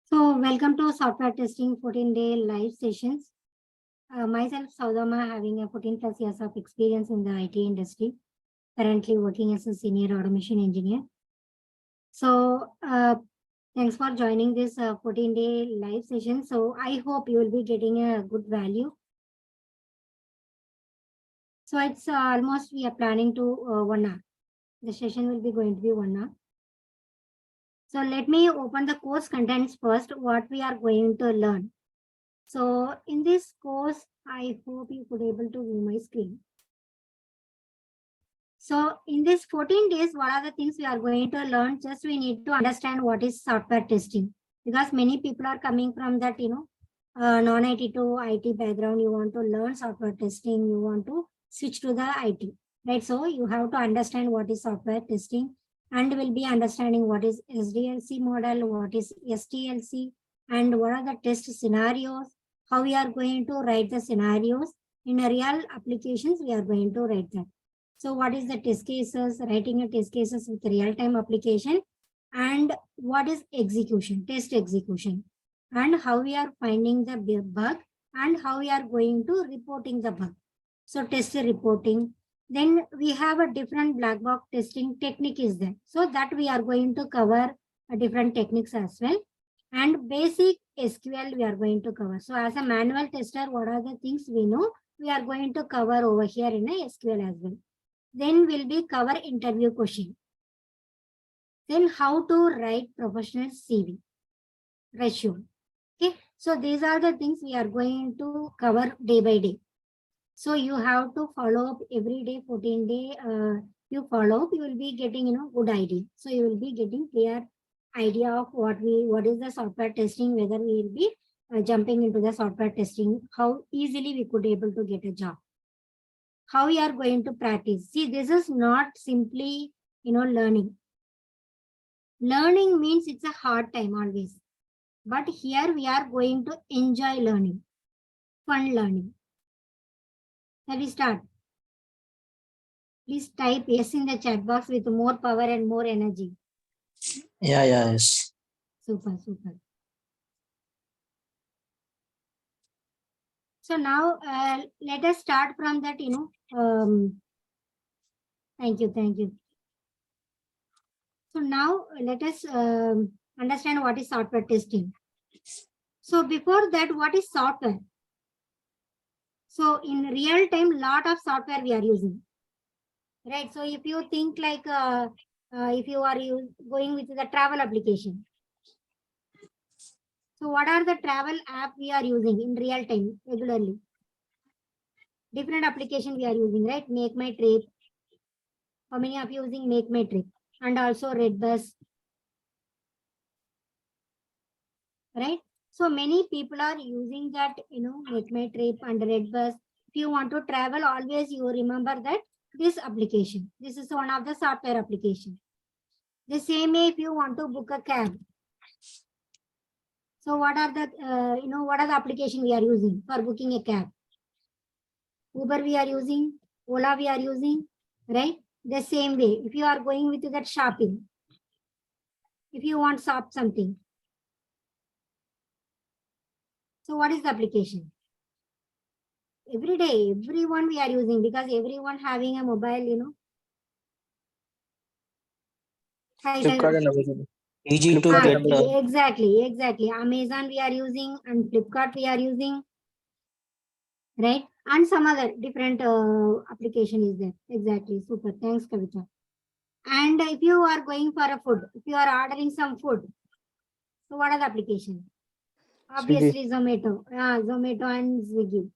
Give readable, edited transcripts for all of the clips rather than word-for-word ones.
So, welcome to software testing 14-day live sessions. Myself, Saudama, having a 14 plus years of experience in the IT industry, currently working as a senior automation engineer. So, thanks for joining this 14-day live session. So, I hope you will be getting a good value. So, it's almost we are planning to 1 hour. The session will be going to be 1 hour. So, let me open the course contents first, what we are going to learn. So in this course, I hope you could able to view my screen. So in this 14 days, what are the things we are going to learn? Just we need to understand what is software testing, because many people are coming from that, non-IT to IT background. You want to learn software testing, you want to switch to the IT, right? So you have to understand what is software testing, and will be understanding what is SDLC model, what is SDLC, and what are the test scenarios, how we are going to write the scenarios in a real applications. We are going to write that. So what is the test cases, writing a test cases with real-time application, and what is execution, test execution, and how we are finding the bug, and how we are going to reporting the bug. So test reporting. Then we have a different black box testing technique is there. So that we are going to cover different techniques as well. And basic SQL we are going to cover. So as a manual tester, what are the things we know? We are going to cover over here in a SQL as well. Then will be cover interview question. Then how to write professional CV, resume. Okay, so these are the things we are going to cover day by day. So you have to follow up every day, 14 day. You follow up, you will be getting good idea. So you will be getting clear idea of what is the software testing, whether we will be jumping into the software testing, how easily we could able to get a job, how we are going to practice. See, this is not simply learning. Learning means it's a hard time always, but here we are going to enjoy learning, fun learning. Shall we start? Please type yes in the chat box with more power and more energy. Yes. Super. So now let us start from that, thank you. So now let us understand what is software testing. So before that, what is software? So in real time, lot of software we are using, right? So if you think like, if you are going with the travel application, so what are the travel app we are using in real time regularly? Different application we are using, right? Make My Trip. How many of you using Make My Trip? And also Redbus, right? So many people are using that, Make My Trip and Redbus. If you want to travel, always you remember that this application. This is one of the software application. The same way if you want to book a cab. So what are the, what are the application we are using for booking a cab? Uber we are using, Ola we are using, right? The same way, if you are going with that shopping, if you want shop something, so what is the application? Every day, everyone we are using, because everyone having a mobile, Flipkart and Amazon. Easy to get. Exactly. Amazon we are using, and Flipkart we are using, right? And some other different application is there. Exactly. Super. Thanks, Kavita. And if you are going for a food, if you are ordering some food, so what are the application? Obviously, Zomato. Zomato and Swiggy.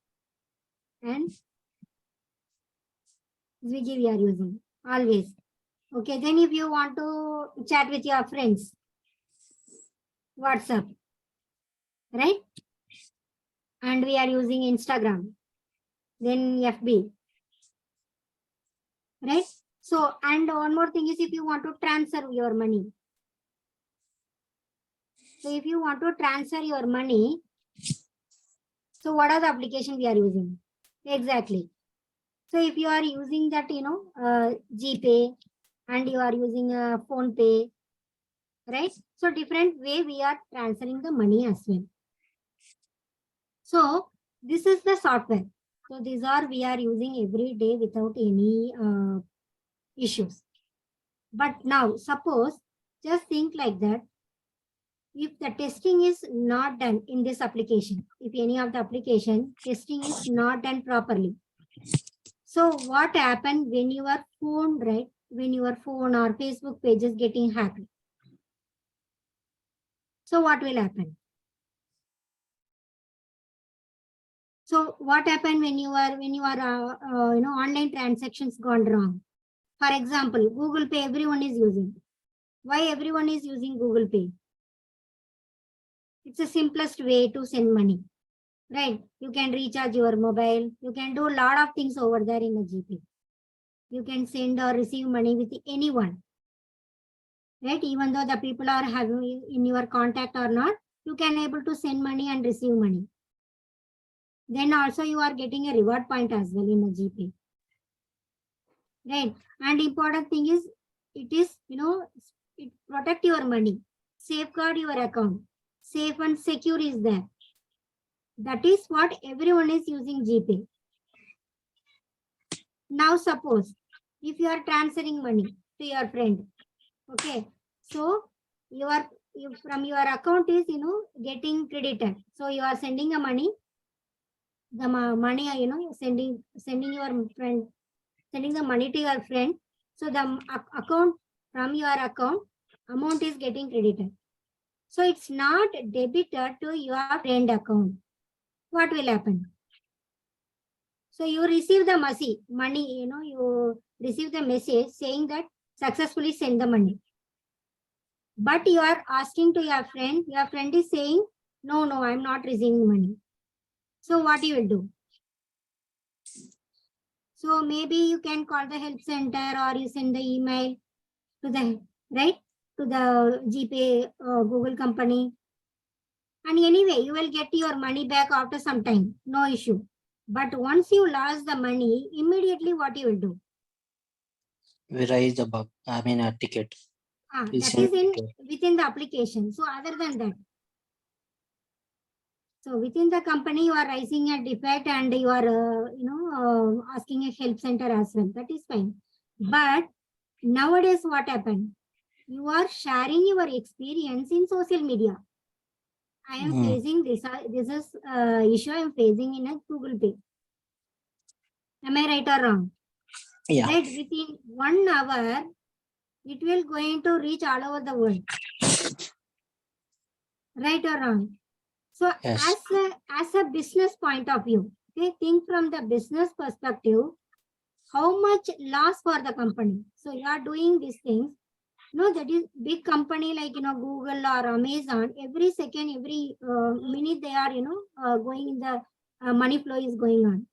And Swiggy we are using always. Okay, then if you want to chat with your friends, WhatsApp, right? And we are using Instagram, then FB, right? So, and one more thing is if you want to transfer your money. So if you want to transfer your money, so what are the application we are using? Exactly. So if you are using that, GPay, and you are using Phone Pay, right? So different way we are transferring the money as well. So this is the software. So these are we are using every day without any issues. But now suppose just think like that. If the testing is not done in this application, if any of the application testing is not done properly, so what happened when your phone, right? When your phone or Facebook page is getting hacked? So what will happen? So what happened when you are online transactions gone wrong? For example, Google Pay everyone is using. Why everyone is using Google Pay? It's the simplest way to send money, right? You can recharge your mobile. You can do a lot of things over there in a GP. You can send or receive money with anyone, right? Even though the people are having in your contact or not, you can able to send money and receive money. Then also you are getting a reward point as well in a GP, right? And important thing is it is, it protect your money, safeguard your account, safe and secure is there. That is what everyone is using GP. Now suppose if you are transferring money to your friend, okay, so from your account is getting credited, so you are sending a money, the money sending your friend, sending the money to your friend, so the account, from your account amount is getting credited, so it's not debited to your friend account. What will happen? So you receive the money, you receive the message saying that successfully send the money. But you are asking to your friend is saying, no, I'm not receiving money. So what you will do? So maybe you can call the help center or you send the email to the, right, to the GPay Google company. And anyway, you will get your money back after some time, no issue. But once you lost the money, immediately what you will do? We raise the bug. I mean a ticket. That is within the application. So other than that, so within the company, you are raising a defect and you are, asking a help center as well. That is fine. But nowadays, what happened? You are sharing your experience in social media. I am facing this. This is issue I am facing in a Google Pay. Am I right or wrong? Yeah. Right. Within 1 hour, it will going to reach all over the world. Right or wrong? So yes. as a business point of view, okay, think from the business perspective, how much loss for the company. So you are doing these things. That is big company like, Google or Amazon, every second, every minute they are, going in the money flow is going on.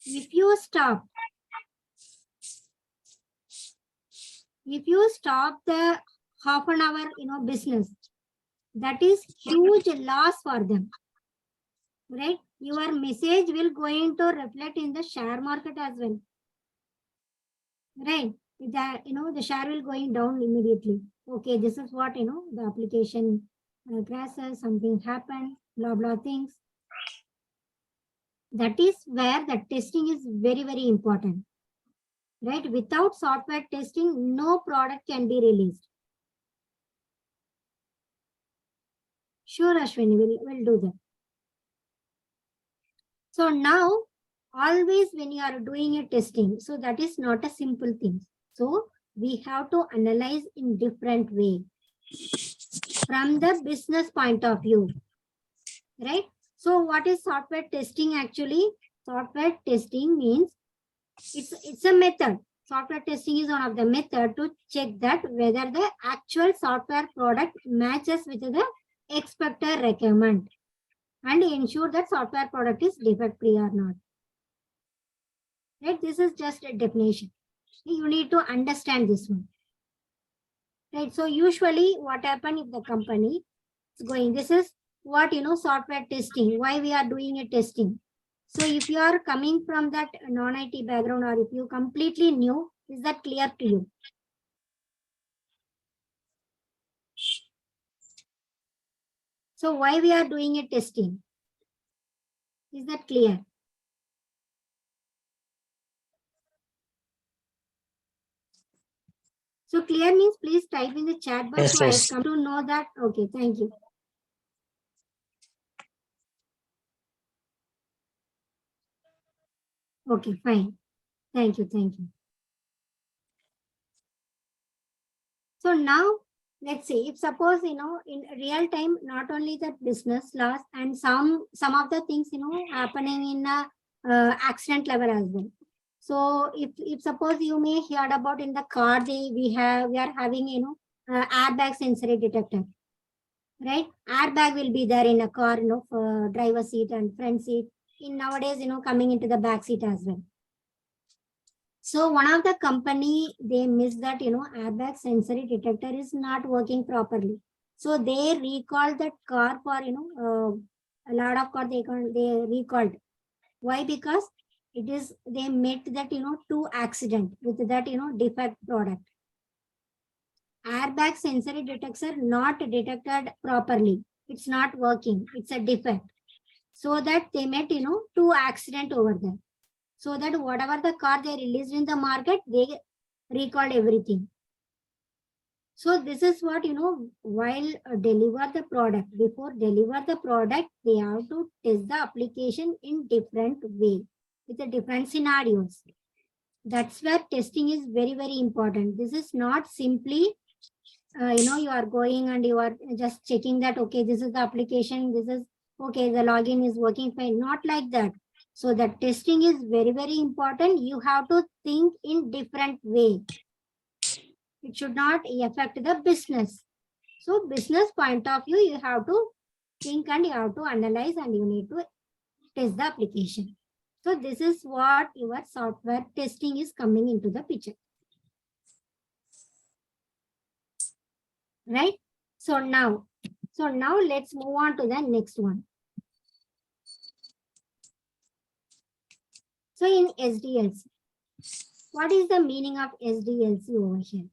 If you stop the half an hour, business, that is huge loss for them, right? Your message will going to reflect in the share market as well, right? That, the share will going down immediately. Okay, this is what, the application crashes, something happened, blah, blah things. That is where the testing is very, very important, right? Without software testing, no product can be released. Sure, Ashwini, we'll do that. So now, always when you are doing a testing, so that is not a simple thing. So we have to analyze in different way from the business point of view, right? So what is software testing actually? Software testing means it's a method. Software testing is one of the method to check that whether the actual software product matches with the expected requirement and ensure that software product is defect free or not. Right? This is just a definition. You need to understand this one. Right? So usually what happen if the company is going, this is what, software testing, why we are doing a testing. So if you are coming from that non-IT background or if you completely new, is that clear to you? So why we are doing a testing? Is that clear? So clear means please type in the chat box. Yes, So I yes. come to know that. Okay, thank you. Okay, fine. Thank you, thank you. So now let's see, if suppose, in real time, not only the business loss and some of the things, happening in a accident level as well. So if suppose you may heard about in the car, we are having, airbag sensory detector, right? Airbag will be there in a car, for driver seat and front seat. In nowadays, coming into the back seat as well. So one of the company, they missed that, airbag sensory detector is not working properly. So they recalled that car for, a lot of car they recalled. Why? Because they met that, two accident with that, defect product. Airbag sensory detector not detected properly. It's not working. It's a defect. So that they met, two accident over there. So that whatever the car they released in the market, they recalled everything. So this is what, while deliver the product, before deliver the product, they have to test the application in different way with the different scenarios. That's where testing is very, very important. This is not simply, you are going and you are just checking that, okay, this is the application, this is, okay, the login is working fine. Not like that. So the testing is very, very important. You have to think in different way. It should not affect the business. So business point of view, you have to think and you have to analyze and you need to test the application. So this is what your software testing is coming into the picture. Right? So now let's move on to the next one. So in SDLC, what is the meaning of SDLC over here?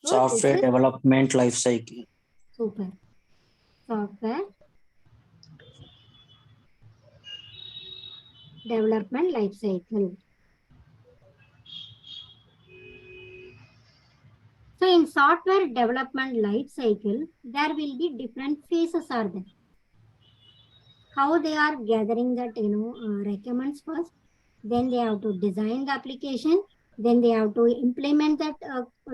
So Software development life cycle. Super. Software development life cycle. So in software development life cycle, there will be different phases are there. How they are gathering that, requirements first, then they have to design the application, then they have to implement that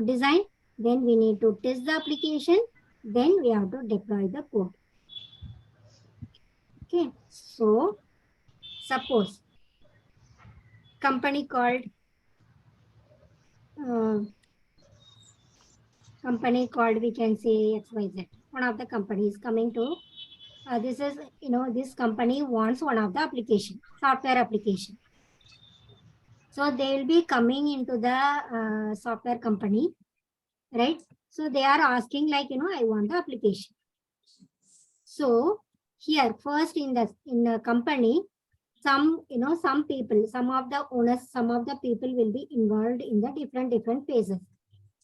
design, then we need to test the application, then we have to deploy the code. Okay, so suppose company called we can say XYZ. One of the companies coming to this is, this company wants one of the application, software application. So they will be coming into the software company, right? So they are asking like, I want the application. So here first in the company, some people, some of the owners, some of the people will be involved in the different phases.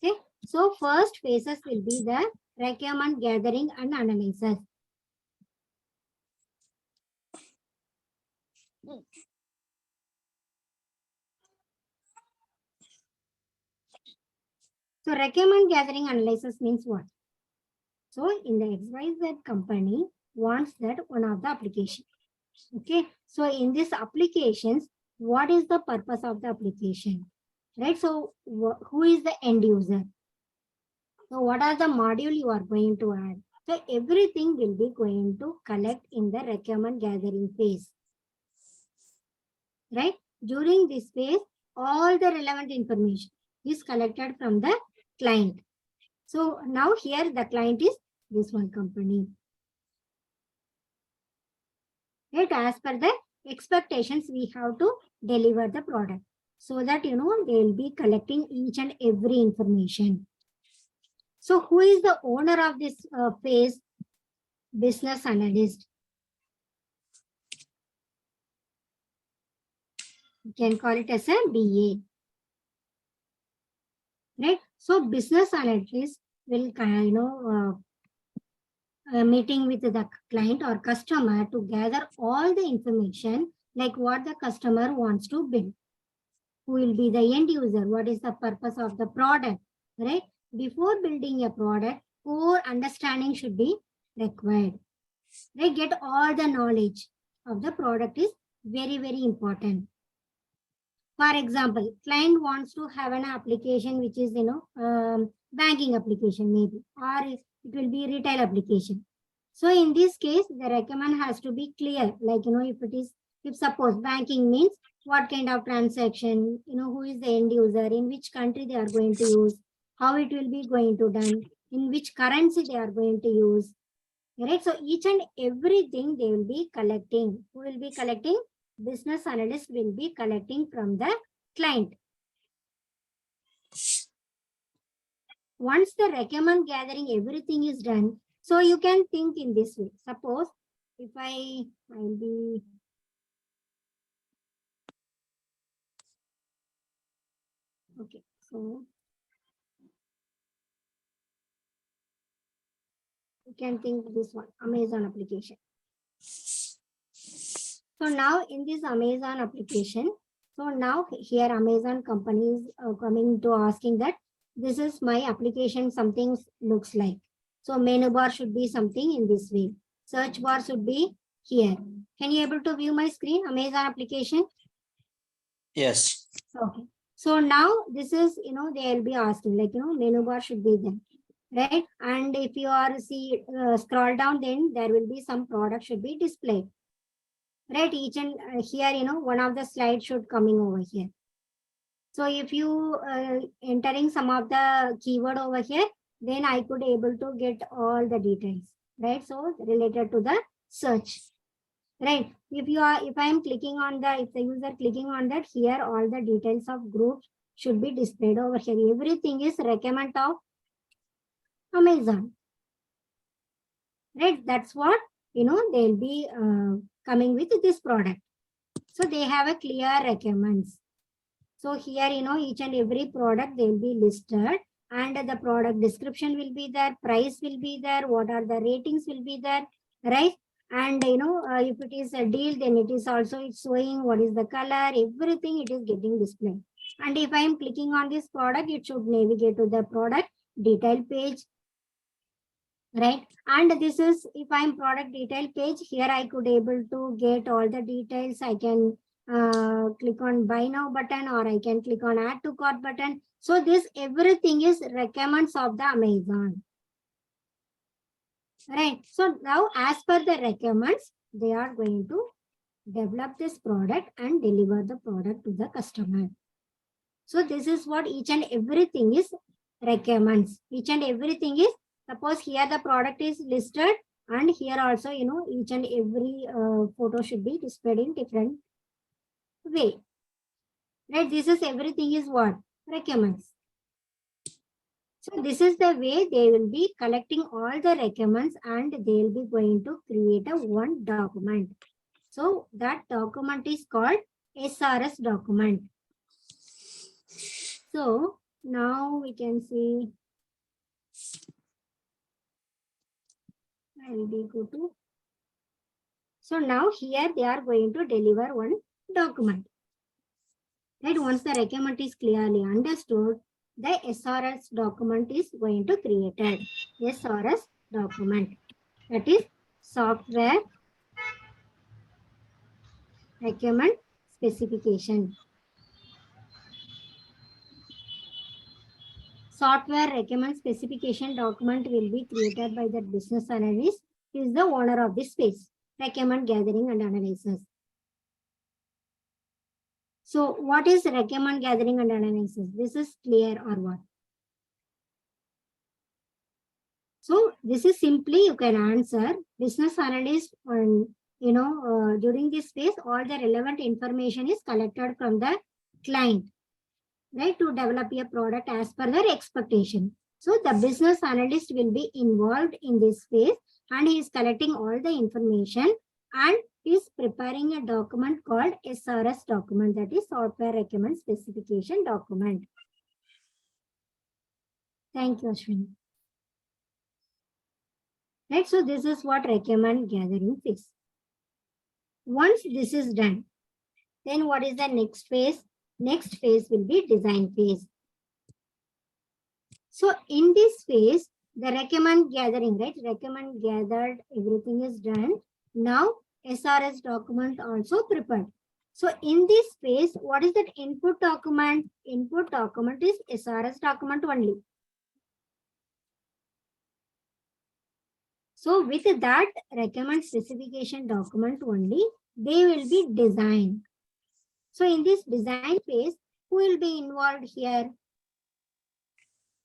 Okay. So first phases will be the requirement gathering and analysis. So requirement gathering analysis means what? So in the XYZ company wants that one of the application. Okay. So in these applications, what is the purpose of the application? Right. So who is the end user? So what are the module you are going to add? So everything will be going to collect in the requirement gathering phase. Right? During this phase, all the relevant information is collected from the client. So now here the client is this one company. Right? As per the expectations, we have to deliver the product. So that, they will be collecting each and every information. So who is the owner of this phase? Business analyst. You can call it as a BA. Right? So business analyst will meeting with the client or customer to gather all the information like what the customer wants to build. Who will be the end user? What is the purpose of the product? Right? Before building a product, core understanding should be required. Right? Get all the knowledge of the product is very, very important. For example, client wants to have an application which is, banking application maybe, or it will be retail application. So in this case, the requirement has to be clear. Like, if suppose banking means what kind of transaction, who is the end user, in which country they are going to use, how it will be going to done, in which currency they are going to use. Right? So each and everything they will be collecting. Who will be collecting? Business analyst will be collecting from the client. Once the requirement gathering, everything is done. So you can think in this way. Suppose if I'll be okay. So you can think this one, Amazon application. So now in this Amazon application, so now here Amazon company is coming to asking that this is my application, something looks like. So menu bar should be something in this way. Search bar should be here. Can you able to view my screen, Amazon application? Yes. Okay. So now this is, they will be asking like, menu bar should be there, right? And if you are scroll down, then there will be some product should be displayed. Right, each and here, one of the slides should coming over here. So if you entering some of the keyword over here, then I could able to get all the details, right? So related to the search, right? If I am clicking on if the user clicking on that, here all the details of groups should be displayed over here. Everything is recommend of Amazon, right? That's what, they'll be coming with this product. So they have a clear requirements. So here, each and every product they will be listed and the product description will be there, price will be there, what are the ratings will be there, right? And, if it is a deal, then it is also it's showing what is the color, everything it is getting displayed. And if I am clicking on this product, it should navigate to the product detail page, right? And this is if I'm product detail page, here I could able to get all the details. I can click on buy now button, or I can click on add to cart button. So this everything is requirements of the Amazon, right? So now as per the requirements, they are going to develop this product and deliver the product to the customer. So this is what each and everything is requirements. Each and everything is, suppose here the product is listed, and here also, each and every photo should be displayed in different way, right? This is everything is what? Requirements. So this is the way they will be collecting all the requirements and they will be going to create a one document. So that document is called SRS document. So now we can see, I will be go to. So now here they are going to deliver one document. Right? Once the requirement is clearly understood, the SRS document is going to created. SRS document. That is software requirement specification. Software requirement specification document will be created by the business analyst, who is the owner of this space. Requirement gathering and analysis. So what is requirement gathering and analysis? This is clear or what? So this is simply you can answer business analyst and during this phase all the relevant information is collected from the client, right, to develop a product as per their expectation. So the business analyst will be involved in this phase and he is collecting all the information and is preparing a document called SRS document, that is software requirement specification document. Thank you, Ashwini. Right? So this is what requirement gathering phase. Once this is done, then what is the next phase? Next phase will be design phase. So in this phase, the requirement gathering, right? Requirement gathered, everything is done. Now SRS document also prepared. So in this phase, what is that input document? Input document is SRS document only. So with that requirement specification document only, they will be designed. So in this design phase, who will be involved here?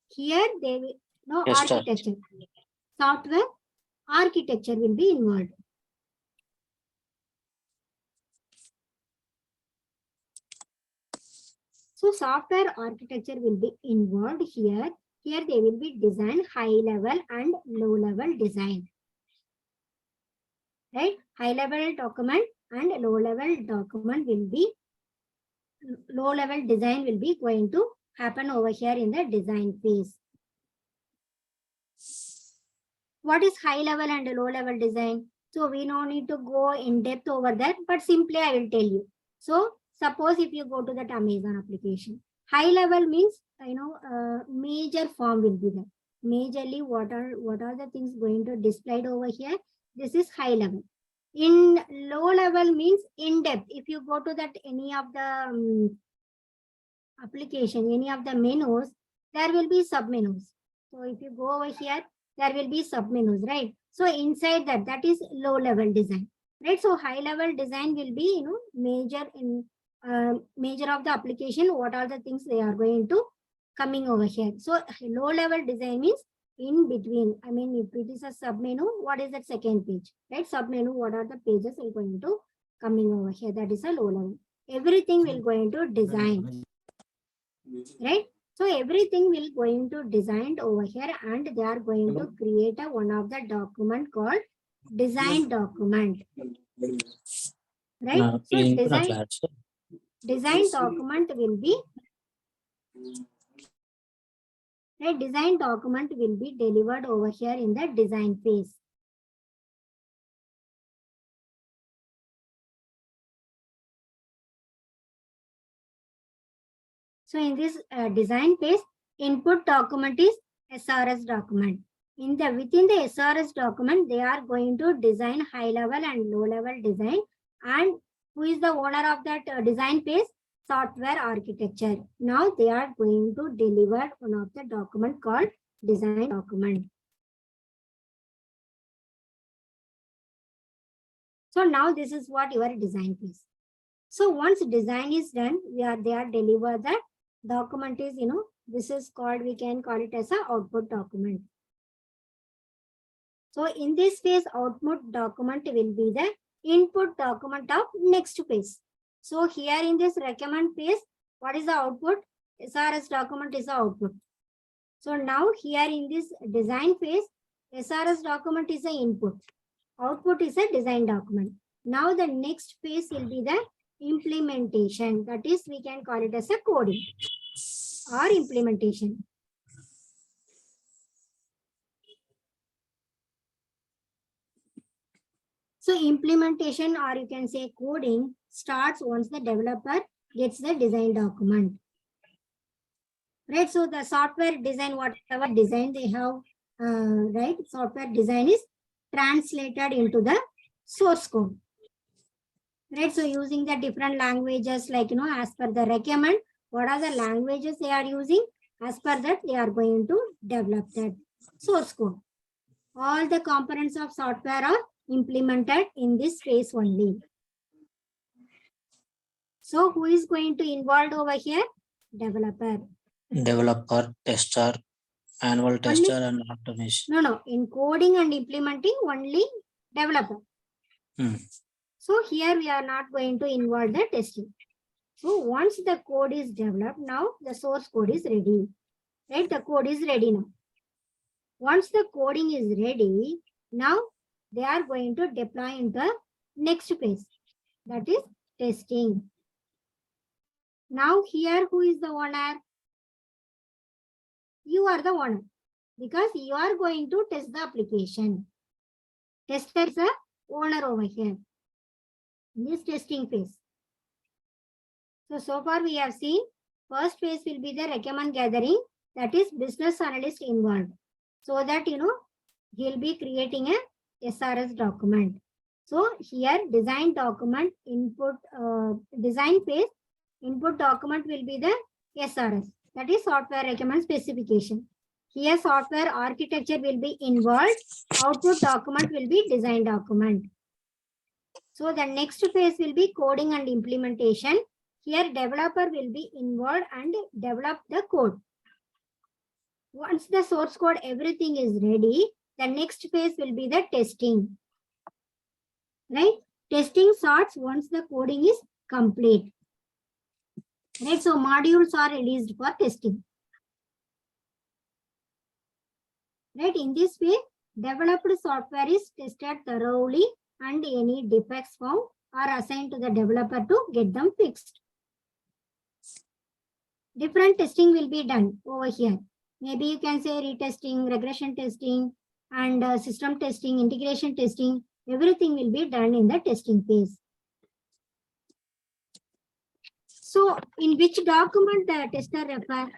Here they will no Yes, sir. architecture. Software architecture will be involved. So software architecture will be involved here. Here they will be design high level and low level design. Right? High level document and low level document will be, low level design will be going to happen over here in the design phase. What is high level and low level design? So we no need to go in depth over that, but simply I will tell you. So suppose if you go to that Amazon application, high level means major form will be there. Majorly what are the things going to displayed over here? This is high level. In low level means in depth. If you go to that any of the application, any of the menus, there will be sub menus. So if you go over here, there will be sub menus, right? So inside that is low level design, right? So high level design will be major of the application. What are the things they are going to coming over here? So low level design means in between. I mean, if it is a sub menu, what is that second page, right? Sub menu, what are the pages are going to coming over here? That is a low level. Everything will going to design. Right? So everything will going to designed over here, and they are going to create a one of the document called design document. Right? So design document will be right. Design document will be delivered over here in the design phase. So in this design phase, input document is SRS document. Within the SRS document, they are going to design high level and low level design. And who is the owner of that design phase? Software architecture. Now they are going to deliver one of the document called design document. So now this is what your design phase. So once design is done, they are delivered that document is, this is called, we can call it as a output document. So in this phase, output document will be the input document of next phase. So here in this recommend phase, what is the output? SRS document is the output. So now here in this design phase, SRS document is the input. Output is a design document. Now the next phase will be the implementation. That is, we can call it as a coding or implementation. So implementation, or you can say coding, starts once the developer gets the design document. Right, so the software design, whatever design they have, right, software design is translated into the source code. Right, so using the different languages, like, as per the requirement, what are the languages they are using? As per that, they are going to develop that source code. All the components of software are implemented in this phase only. So who is going to involved over here? Developer. Developer, tester, annual tester, and automation. No. In coding and implementing, only developer. So here we are not going to involve the testing. So once the code is developed, now the source code is ready. Right? The code is ready now. Once the coding is ready, now they are going to deploy in the next phase. That is testing. Now here, who is the owner? You are the owner, because you are going to test the application. Tester is a owner over here. This testing phase. So far we have seen first phase will be the requirement gathering, that is business analyst involved. So that, he'll be creating a SRS document. So here design document input, design phase, input document will be the SRS, that is software requirement specification. Here software architecture will be involved, output document will be design document. So the next phase will be coding and implementation. Here developer will be involved and develop the code. Once the source code, everything is ready, the next phase will be the testing. Right? Testing starts once the coding is complete. Right? So modules are released for testing. Right? In this way, developed software is tested thoroughly and any defects found are assigned to the developer to get them fixed. Different testing will be done over here. Maybe you can say retesting, regression testing, and system testing, integration testing. Everything will be done in the testing phase. So, in which document the tester refer?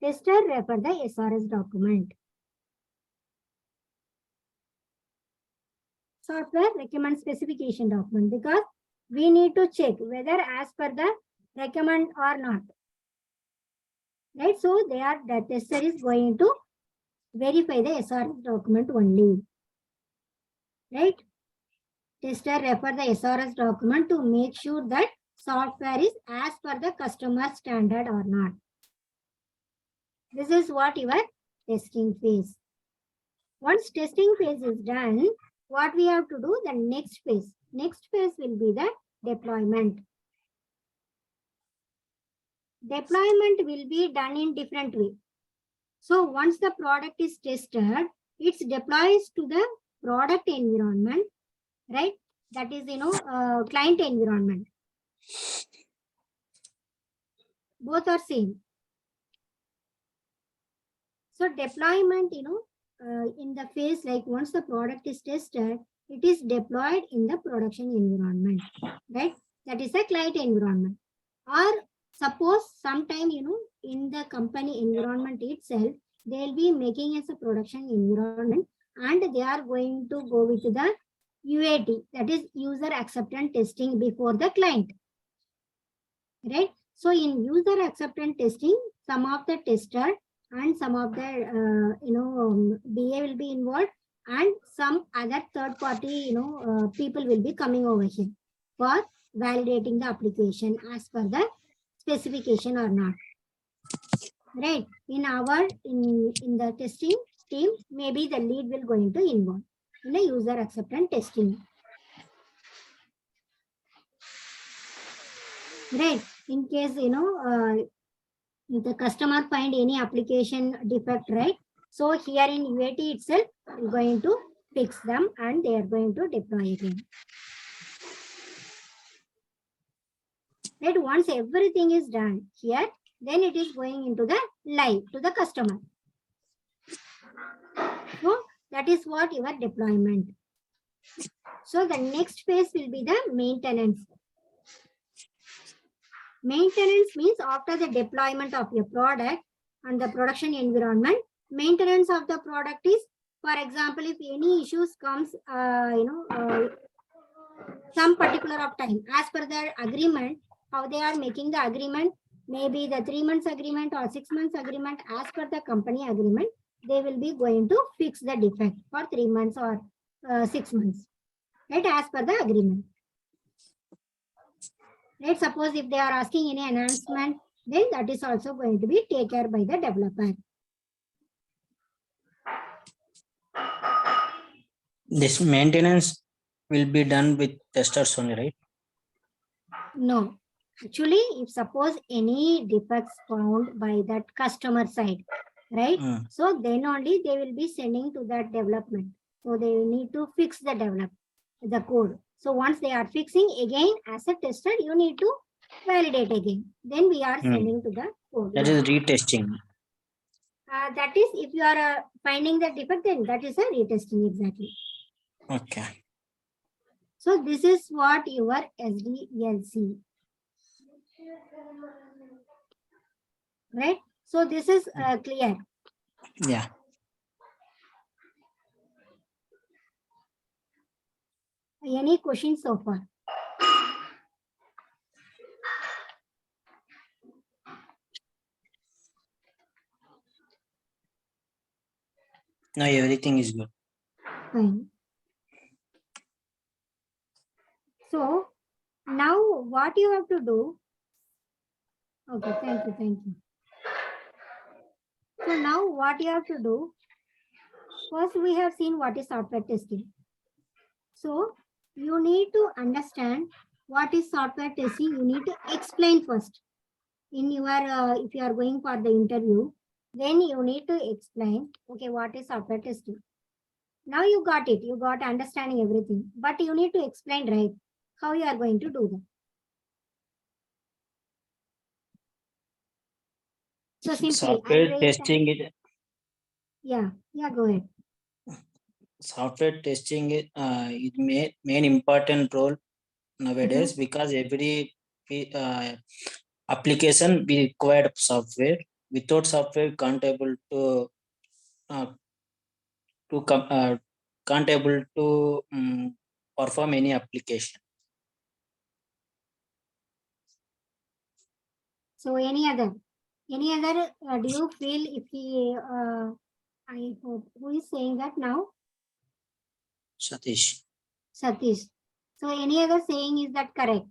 Tester refer the SRS document. Software recommend specification document, because we need to check whether as per the recommend or not. Right? So the tester is going to verify the SRS document only. Right? Tester refer the SRS document to make sure that software is as per the customer standard or not. This is what your testing phase. Once testing phase is done, what we have to do, the next phase. Next phase will be the deployment. Deployment will be done in different way. So once the product is tested, it's deployed to the product environment, right? That is, client environment. Both are same. So deployment, in the phase, like once the product is tested, it is deployed in the production environment, right? That is a client environment. Or suppose sometime, in the company environment itself, they'll be making as a production environment and they are going to go with the UAT, that is user acceptance testing before the client, right? So in user acceptance testing, some of the tester and some of the, BA will be involved and some other third party, people will be coming over here for validating the application as per the specification or not. Right? In the testing team, maybe the lead will going to involve in a user acceptance testing. Right? In case, if the customer find any application defect, right? So here in UAT itself, we're going to fix them and they are going to deploy again. Right? Once everything is done here, then it is going into the live to the customer. So that is what your deployment. So the next phase will be the maintenance. Maintenance means after the deployment of your product and the production environment, maintenance of the product is, for example, if any issues comes, some particular of time, as per their agreement, how they are making the agreement, maybe the 3 months agreement or 6 months agreement, as per the company agreement, they will be going to fix the defect for 3 months or 6 months, right, as per the agreement. Right, suppose if they are asking any enhancement, then that is also going to be taken care by the developer. This maintenance will be done with testers only, right? No. Actually, if suppose any defects found by that customer side, right? So then only they will be sending to that development. So they need to fix the code. So once they are fixing again as a tester, you need to validate again. Then we are sending to the code. That is retesting. That is, if you are finding the defect, then that is a retesting exactly. Okay. So this is what your SDLC, right? So this is clear. Yeah. Any questions so far? Now everything is good. Fine. So now what you have to do? Okay, thank you. So now what you have to do? First, we have seen what is software testing. So you need to understand what is software testing. You need to explain first. In your, if you are going for the interview, then you need to explain, okay, what is software testing. Now you got it. You got understanding everything. But you need to explain, right, how you are going to do that. So simply, Software testing it. Yeah, go ahead. Software testing is main important role nowadays because every application we required software. Without software, can't able to can't able to perform any application. So any other, do you feel if he, I hope, who is saying that now? Satish. Satish. So any other saying, is that correct?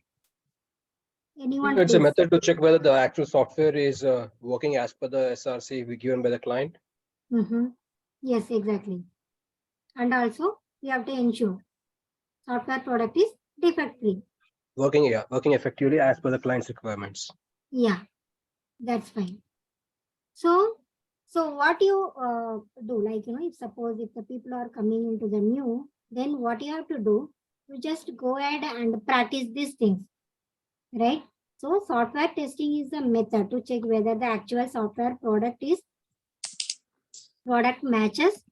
Anyone? It's a Please. method to check whether the actual software is working as per the SRC given by the client. Yes, exactly. And also, we have to ensure software product is defect free. Working effectively as per the client's requirements. Yeah, that's fine. So what you do, like, if suppose if the people are coming into the new, then what you have to do, you just go ahead and practice these things, right? So software testing is a method to check whether the actual software product matches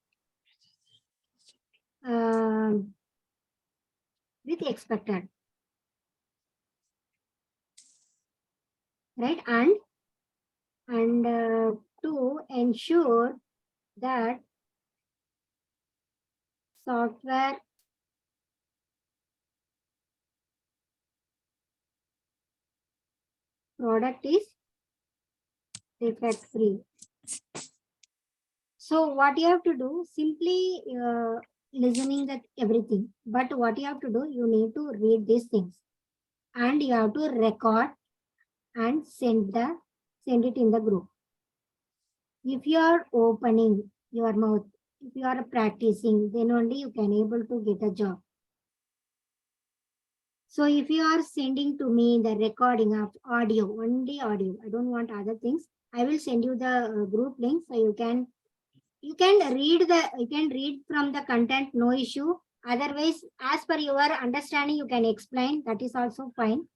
with expected, right? And to ensure that software product is defect free. So what you have to do, simply listening that everything, but what you have to do, you need to read these things and you have to record and send it in the group. If you are opening your mouth, if you are practicing, then only you can able to get a job. So if you are sending to me the recording of audio, only audio, I don't want other things, I will send you the group link so you can read from the content, no issue. Otherwise, as per your understanding, you can explain, that is also fine.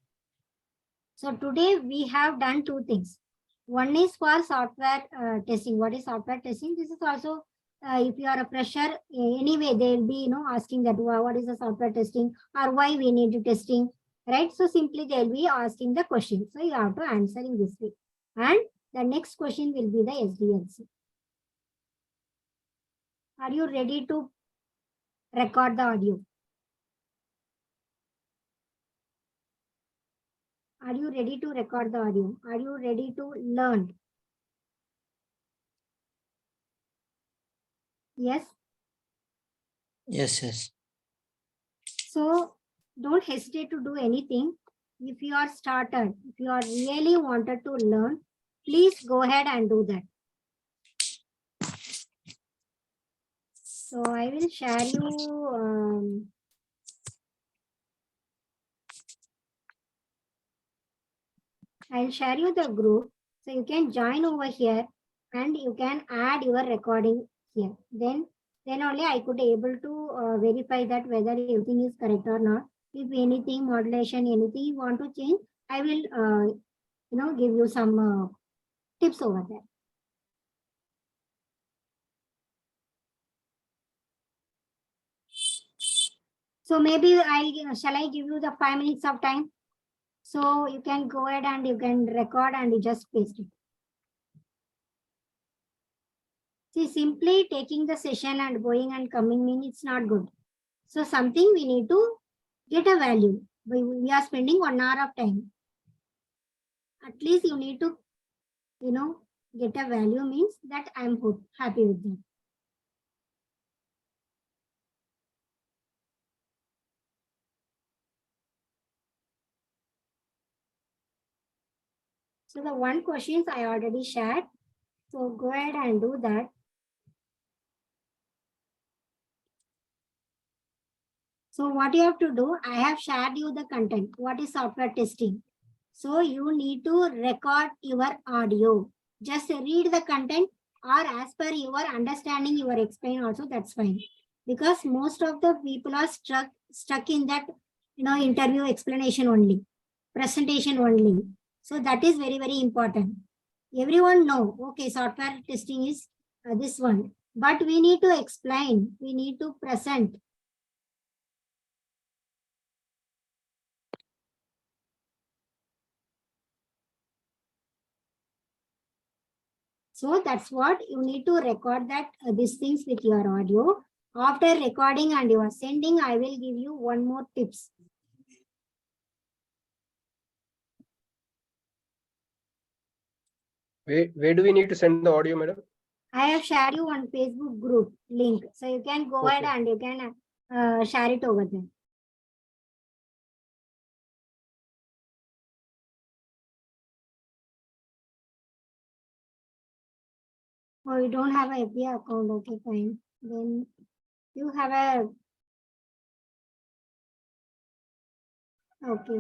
So today we have done two things. One is for software testing. What is software testing? This is also, if you are a fresher, anyway, they will be, asking that what is the software testing or why we need to testing, right? So simply they will be asking the question. So you have to answer in this way. And the next question will be the SDLC. Are you ready to record the audio? Are you ready to record the audio? Are you ready to learn? Yes? Yes. So don't hesitate to do anything. If you are started, if you are really wanted to learn, please go ahead and do that. So I will share you I'll share you the group. So you can join over here and you can add your recording here. Then only I could able to verify that whether everything is correct or not. If anything, modulation, anything you want to change, I will give you some tips over there. So maybe shall I give you the 5 minutes of time? So you can go ahead and you can record and you just paste it. See, simply taking the session and going and coming means it's not good. So something we need to get a value. We are spending 1 hour of time. At least you need to, get a value means that I'm happy with that. So the one questions I already shared. So go ahead and do that. So what you have to do, I have shared you the content. What is software testing? So you need to record your audio. Just read the content or as per your understanding, you are explain also, that's fine. Because most of the people are stuck in that, interview explanation only, presentation only. So that is very, very important. Everyone know, okay, software testing is this one. But we need to explain, we need to present. So that's what you need to record that these things with your audio. After recording and you are sending, I will give you one more tips. Where do we need to send the audio, madam? I have shared you one Facebook group link. So you can go ahead and you can share it over there. Oh, you don't have a FBA account. Okay, fine. Then you have a, okay.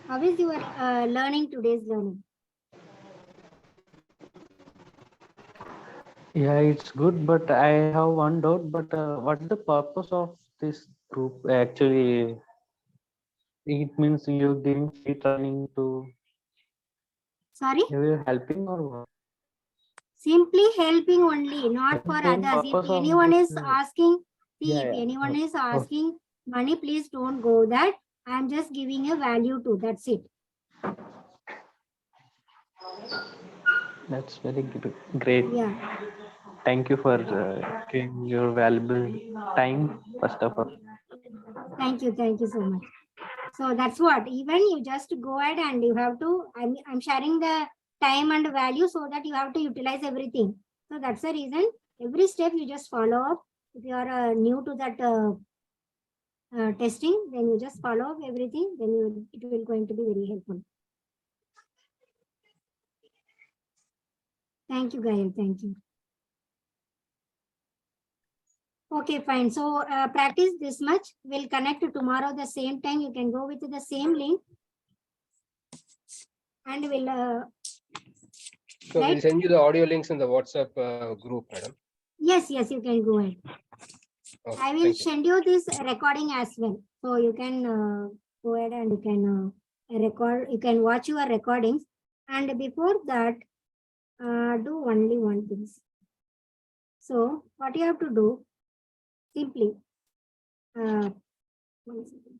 How is your learning today's learning? Yeah, it's good, but I have one doubt. But what's the purpose of this group? Actually, it means you're giving free training to. Sorry? You're helping or what? Simply helping only, not for What's the others. If purpose of anyone this, is asking, see, yeah, if yeah. anyone is asking money, please don't go that. I'm just giving a value to, that's it. That's very great. Yeah. Thank you for giving your valuable time, first of all. Thank you so much. So that's what, even you just go ahead and you have to, I'm sharing the time and value so that you have to utilize everything. So that's the reason, every step you just follow up. If you are new to that testing, then you just follow up everything, then it will going to be very helpful. Thank you, Gail. Thank you. Okay, fine. So practice this much. We'll connect tomorrow the same time. You can go with the same link. And we'll... So right? we'll send you the audio links in the WhatsApp group, madam. Yes, you can go ahead. Okay, I will send you this recording as well. So you can go ahead and you can record, you can watch your recordings. And before that, do only one thing. So what you have to do, simply, 1 second.